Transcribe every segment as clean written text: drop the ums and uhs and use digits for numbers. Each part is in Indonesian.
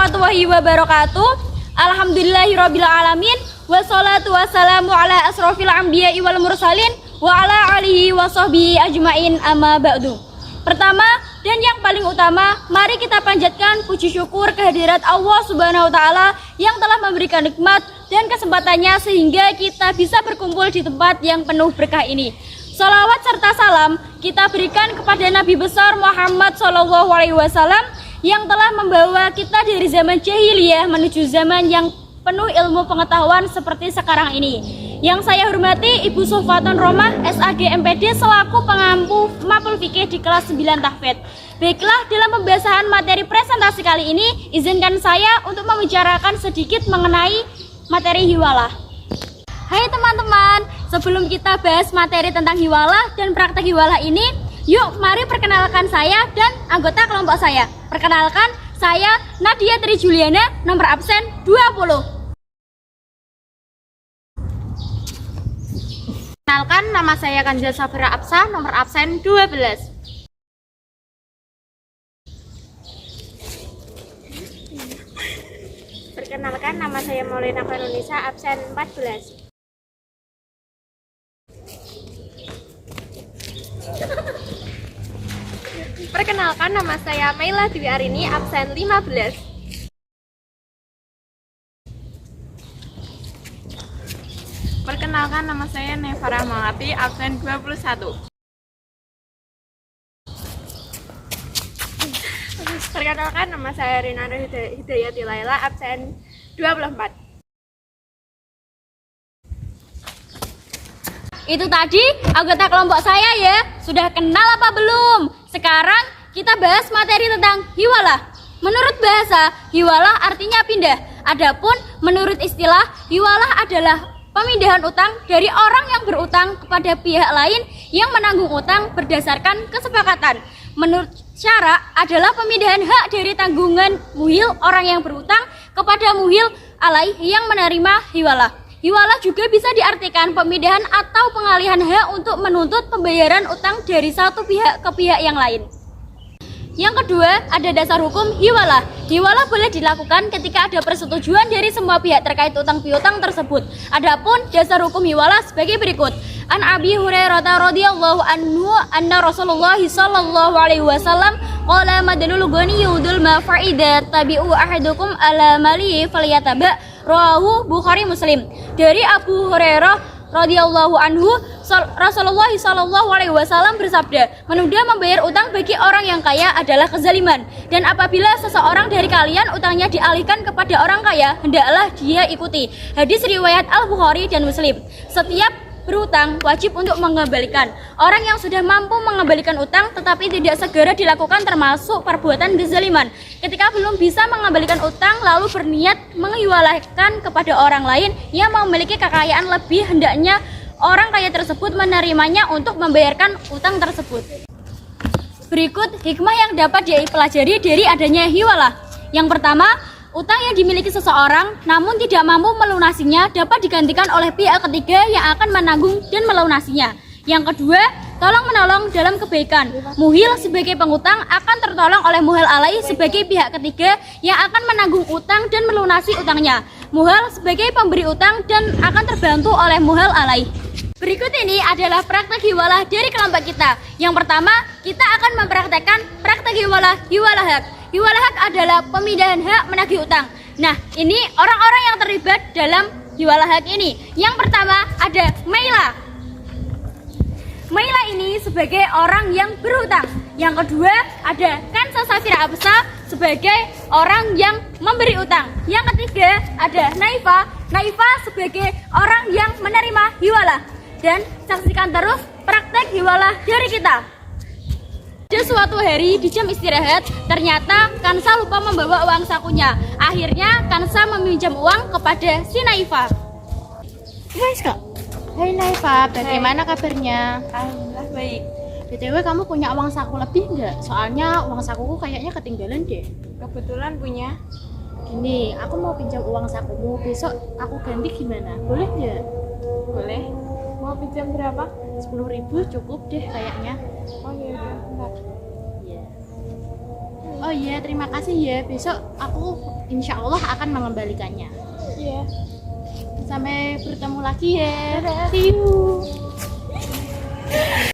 warahmatullahi wabarakatuh. Alhamdulillahirabbil alamin. Wassalatu wassalamu ala asrofil anbiya'i wal mursalin wa ala alihi wa sahbihi ajmain amma ba'du. Pertama dan yang paling utama, mari kita panjatkan puji syukur kehadirat Allah Subhanahu wa taala yang telah memberikan nikmat dan kesempatannya sehingga kita bisa berkumpul di tempat yang penuh berkah ini. Salawat serta salam kita berikan kepada Nabi besar Muhammad SAW yang telah membawa kita dari zaman jahiliyah menuju zaman yang penuh ilmu pengetahuan seperti sekarang ini. Yang saya hormati Ibu Sofatun Romah, SAG MPD selaku pengampu Mapul Fikih di kelas 9 Tahfidz. Baiklah, dalam pembahasan materi presentasi kali ini, izinkan saya untuk membicarakan sedikit mengenai materi hiwalah. Hai teman-teman, sebelum kita bahas materi tentang hiwalah dan praktek hiwalah ini, yuk mari perkenalkan saya dan anggota kelompok saya. Perkenalkan, saya Nadia Tri Juliana, nomor absen 20. Perkenalkan, nama saya Kanza Safira Absa, nomor absen 12. Perkenalkan, nama saya Maulina Farunisa, absen 14. Perkenalkan, nama saya Maila Dwi Arini, absen 15. Perkenalkan, nama saya Neva Rahmawati, absen 21. Perkenalkan, nama saya Rina Hidayati Laila, absen 24. Itu tadi anggota kelompok saya ya. Sudah kenal apa belum? Sekarang kita bahas materi tentang hiwalah. Menurut bahasa, hiwalah artinya pindah. Adapun menurut istilah, hiwalah adalah pemindahan utang dari orang yang berutang kepada pihak lain yang menanggung utang berdasarkan kesepakatan. Menurut syara adalah pemindahan hak dari tanggungan muhil orang yang berutang kepada muhil alaih yang menerima hiwalah. Hiwalah juga bisa diartikan pemindahan atau pengalihan hak untuk menuntut pembayaran utang dari satu pihak ke pihak yang lain. Yang kedua, ada dasar hukum hiwalah. Hiwalah boleh dilakukan ketika ada persetujuan dari semua pihak terkait utang piutang tersebut. Adapun dasar hukum hiwalah sebagai berikut. An Abi Hurairah radhiyallahu anhu anna Rasulullah sallallahu alaihi wasallam qala madanul ghani yudul ma fa'ida tabi'u ahadukum ala mali falyataba. Rawahu Bukhari Muslim. Dari Abu Hurairah radhiyallahu anhu, Rasulullah sallallahu alaihi wasallam bersabda, menunda membayar utang bagi orang yang kaya adalah kezaliman, dan apabila seseorang dari kalian utangnya dialihkan kepada orang kaya, hendaklah dia ikuti. Hadis riwayat Al-Bukhari dan Muslim. Setiap berutang wajib untuk mengembalikan. Orang yang sudah mampu mengembalikan utang tetapi tidak segera dilakukan termasuk perbuatan kezaliman. Ketika belum bisa mengembalikan utang lalu berniat menghiwalahkan kepada orang lain yang memiliki kekayaan lebih, hendaknya orang kaya tersebut menerimanya untuk membayarkan utang tersebut. Berikut hikmah yang dapat dipelajari dari adanya hiwalah. Yang pertama, utang yang dimiliki seseorang namun tidak mampu melunasinya dapat digantikan oleh pihak ketiga yang akan menanggung dan melunasinya. Yang kedua, tolong-menolong dalam kebaikan. Muhil sebagai pengutang akan tertolong oleh muhil alai sebagai pihak ketiga yang akan menanggung utang dan melunasi utangnya. Muhil sebagai pemberi utang dan akan terbantu oleh muhil alai. Berikut ini adalah praktek hiwalah dari kelompok kita. Yang pertama, kita akan mempraktekkan praktek hiwalah hak. Hiwalah hak adalah pemindahan hak menagih utang. Nah, ini orang-orang yang terlibat dalam hiwalah hak ini. Yang pertama ada Maila. Maila ini sebagai orang yang berhutang. Yang kedua ada Kansa Safira Absa sebagai orang yang memberi utang. Yang ketiga ada Naifa. Naifa sebagai orang yang menerima hiwalah. Dan saksikan terus praktek hiwalah dari kita. Pada suatu hari di jam istirahat, ternyata Kansa lupa membawa uang sakunya. Akhirnya Kansa meminjam uang kepada si Naifa. Guys, Kak. Hai Naifa, bagaimana kabarnya? Alhamdulillah baik. BTW kamu punya uang saku lebih nggak? Soalnya uang sakuku kayaknya ketinggalan deh. Kebetulan punya. Gini, aku mau pinjam uang sakumu, besok aku ganti gimana? Boleh nggak? Boleh. Mau pinjam berapa? 10.000 cukup deh kayaknya. Oh iya, bentar. Iya. Oh iya, terima kasih ya. Besok aku insya Allah akan mengembalikannya. Iya. Sampai bertemu lagi ya. See you.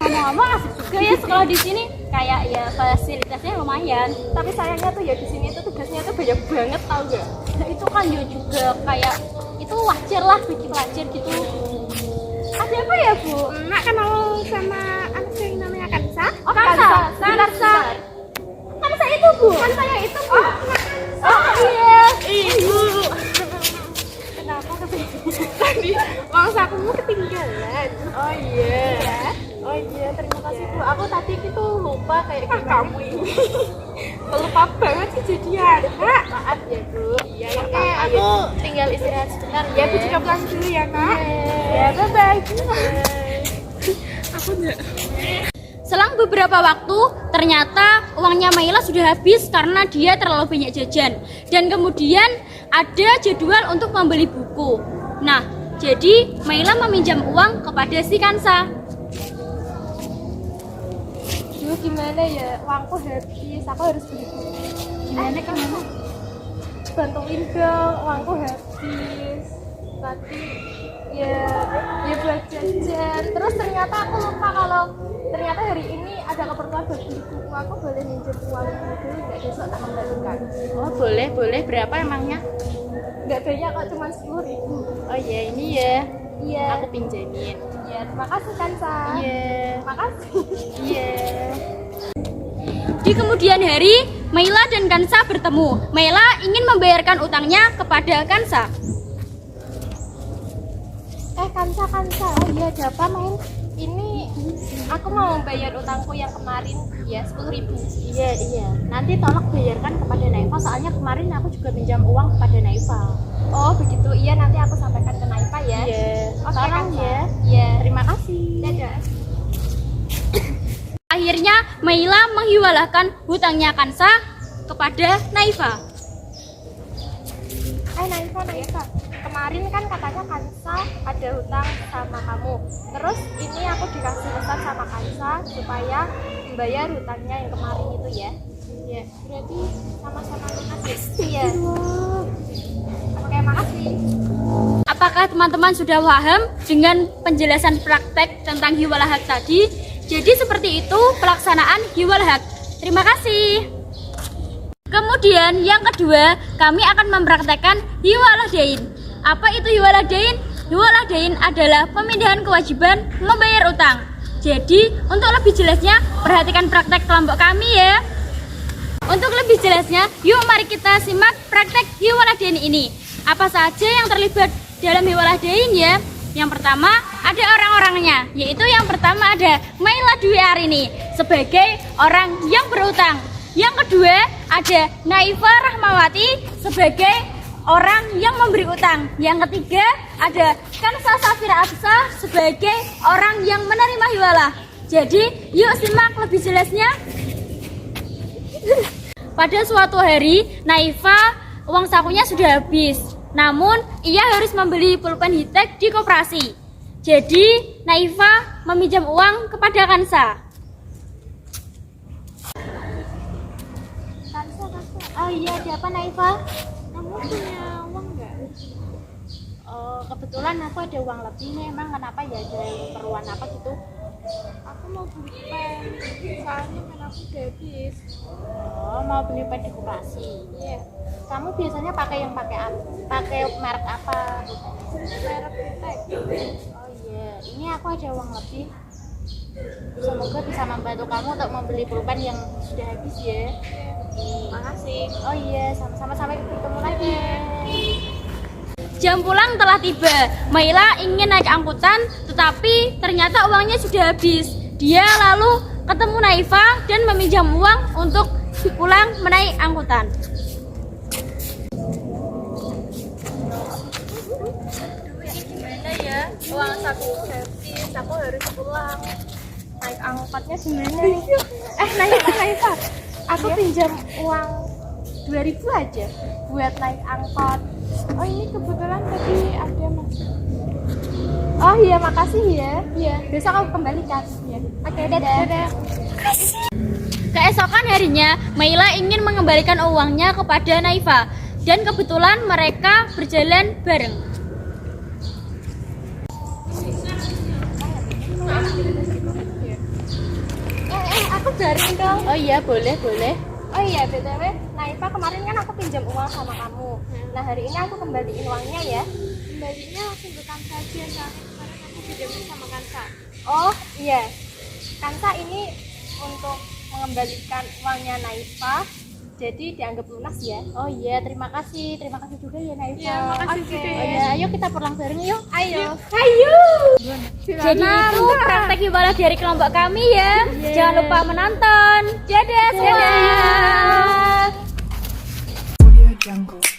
Ngomong-ngomong asik juga ya sekolah di sini. Kayak ya fasilitasnya lumayan. Tapi sayangnya tuh ya di sini tuh tugasnya tuh banyak banget, tau gak? Nah, itu kan ya juga kayak itu wajar lah bagi pelajar gitu. Ada apa ya, Bu? Mak kenal sama anak yang namanya Kansa? Oh, Kansa. Kansa. Kansa itu, Bu. Kansa yang itu, Bu. Oh iya. Ibu. Kenapa tadi uang sakumu ketinggalan? Oh iya. Ya. Oh iya, terima kasih Bu. Aku tadi itu lupa kayak Ah, gimana. kamu ini lupa banget sih jadian. Kak. Maaf ya Bu. Iya, ya Oke, aku tinggal istirahat sebentar Ya, Bu juga pulang dulu ya, Kak. Ya, bye-bye. Aku enggak. Selang beberapa waktu, ternyata uangnya Maila sudah habis karena dia terlalu banyak jajan. Dan kemudian ada jadwal untuk membeli buku. Nah, jadi Maila meminjam uang kepada si Kansa. Duh, gimana ya? Uangku habis. Aku harus beli buku. Gimana kamu? Bantuin dong, uangku habis. Tadi ya buat jajan. Terus ternyata aku lupa kalau ternyata hari ini ada keperluan buat beli buku. Aku boleh minjem uang dulu nggak, besok tak kembalikan? Oh, boleh. Berapa emangnya? Nggak banyak kok, cuma 10.000. Oh iya, ini ya. Iya. Aku pinjemin. Iya, terima kasih Kansa. Iya. Terima kasih. Iya. Di kemudian hari, Maila dan Kansa bertemu. Maila ingin membayarkan utangnya kepada Kansa. Kansa. Oh iya, ada apa, Main? Ini aku mau bayar utangku yang kemarin, ya 10.000. Iya. Nanti tolong bayarkan kepada Naifa, soalnya kemarin aku juga pinjam uang kepada Naifa. Oh begitu, iya nanti aku sampaikan ke Naifa ya. Iya. Oke, Tolong Kansa. ya. Iya. Terima kasih. Dadah. Akhirnya, Maila menghiwalahkan hutangnya Kansa kepada Naifa. Naifa. Kemarin kan katanya Kansa ada hutang sama kamu. Terus ini aku dikasih pesan sama Kansa supaya membayar hutangnya yang kemarin itu ya. Iya. Berarti sama-sama lunas. Iya. Oke, makasih. Apakah teman-teman sudah paham dengan penjelasan praktek tentang hiwalah hak tadi? Jadi seperti itu pelaksanaan hiwalah hak. Terima kasih. Kemudian yang kedua, kami akan mempraktekkan hiwalah dain. Apa itu hiwalah dain? Hiwalah dain adalah pemindahan kewajiban membayar utang. Jadi, untuk lebih jelasnya, perhatikan praktek kelompok kami ya. Untuk lebih jelasnya, yuk mari kita simak praktek hiwalah dain ini. Apa saja yang terlibat dalam hiwalah dain ya? Yang pertama, ada orang-orangnya, yaitu yang pertama ada Maila Dwi Arini sebagai orang yang berutang. Yang kedua, ada Naifa Rahmawati sebagai orang yang memberi utang. Yang ketiga, ada Kansa Safira Afsa sebagai orang yang menerima hiwalah. Jadi, yuk simak lebih jelasnya. Pada suatu hari, Naifa uang sakunya sudah habis. Namun, ia harus membeli pulpen hitek di koperasi. Jadi, Naifa meminjam uang kepada Kansa. Kansa. Oh iya, ada apa Naifa? Kamu punya uang nggak? Kebetulan aku ada uang lebih nih. Emang kenapa ya, ada keperluan apa gitu? Aku mau beli pen. Soalnya pen aku udah habis. Oh, mau beli pen di koperasi. Iya. Kamu biasanya pakai merek apa? Merek hitek. Oh iya, ini aku ada uang lebih. Semoga bisa membantu kamu untuk membeli pulpen yang sudah habis ya. Makasih. Oh iya, sama-sama, sampai bertemu lagi. Jam pulang telah tiba. Maila ingin naik angkutan, tetapi ternyata uangnya sudah habis. Dia lalu ketemu Naifa dan meminjam uang untuk pulang menaik angkutan. Gimana ya? Uang saku habis, aku harus pulang. Naik angkotnya gimana nih? Naifa. Aku pinjam uang 2.000 aja buat naik angkot. Oh ini kebetulan tadi ada masuk. Oh iya, makasih ya. Iya. Besok aku kembalikan. Iya. Oke, dadah. Keesokan harinya, Maila ingin mengembalikan uangnya kepada Naifa dan kebetulan mereka berjalan bareng. Aku jaring dong. Oh iya, boleh, boleh. Oh iya, BTW, Naifa kemarin kan aku pinjam uang sama kamu. Nah, hari ini aku kembaliin uangnya ya. Kembalinya langsung ke Kansa aja, soalnya kemarin aku pinjamin sama Kansa. Oh iya, Kansa ini untuk mengembalikan uangnya Naifa, jadi dianggap lunas ya. Oh iya, terima kasih juga ya Naifa. Iya, makasih juga Oh iya, ayo kita pulang bareng yuk. Ayo. Jadi itu praktek hiwalah dari kelompok kami ya. Jangan lupa menonton. Dadah semua. Audio Jungle.